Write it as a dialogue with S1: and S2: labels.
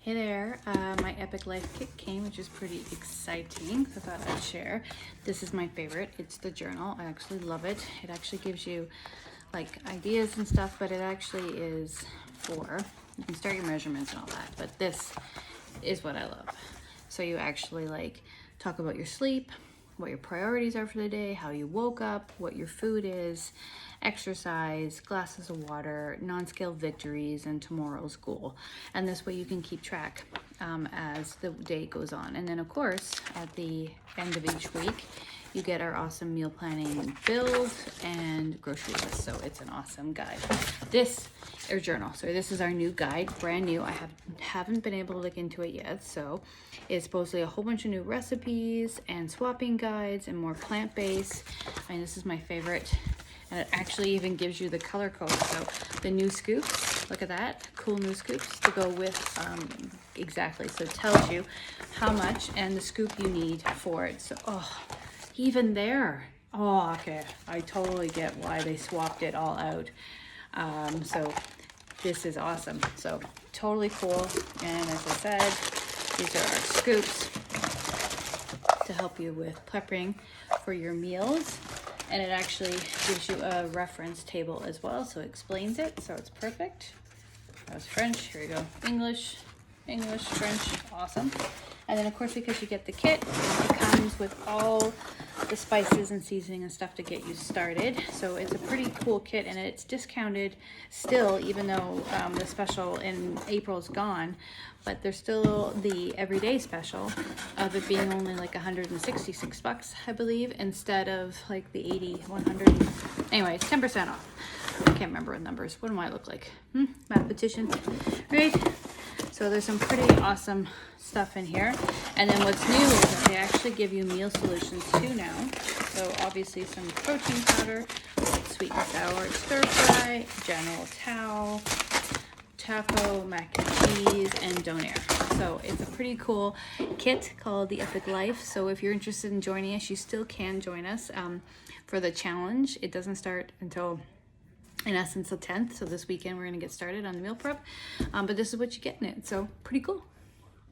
S1: Hey there, my Epiclife Kit came, which is pretty exciting. I thought I'd share. This is my favorite. It's the journal. I actually love it. It actually gives you like ideas and stuff, but it actually is for, you can start your measurements and all that, but this is what I love. So you actually like talk about your sleep, what your priorities are for the day, how you woke up, what your food is, exercise, glasses of water, non-scale victories, and tomorrow's goal. And this way you can keep track as the day goes on. And then of course, at the end of each week, you get our awesome meal planning build and grocery list. So it's an awesome guide. This, or journal, so this is our new guide, brand new. I haven't been able to look into it yet. So it's supposedly a whole bunch of new recipes and swapping guides and more plant-based. I mean, this is my favorite. And it actually even gives you the color code. So the new scoops, look at that, cool new scoops to go with exactly. So it tells you how much and the scoop you need for it. So, oh, even there. Oh, okay. I totally get why they swapped it all out. So this is awesome. So totally cool. And as I said, these are our scoops to help you with prepping for your meals. And it actually gives you a reference table as well, so it explains it, so it's perfect. That was French, here we go. English, French, awesome. And then of course, because you get the kit, it comes with all the spices and seasoning and stuff to get you started. So it's a pretty cool kit, and it's discounted still, even though the special in April is gone, but there's still the everyday special of it being only like 166 bucks, I believe, instead of like the 80, 100. Anyway, it's 10% off. I can't remember the numbers. What do I look like? Mathematician, right? So there's some pretty awesome stuff in here. And then what's new is that they actually give you meal solutions too now. So obviously some protein powder, like sweet and sour stir fry, general towel, taco, mac and cheese, and donair. So it's a pretty cool kit called the Epiclife. So if you're interested in joining us, you still can join us for the challenge. It doesn't start until, in essence, the 10th. So this weekend we're going to get started on the meal prep. But this is what you get in it. So pretty cool.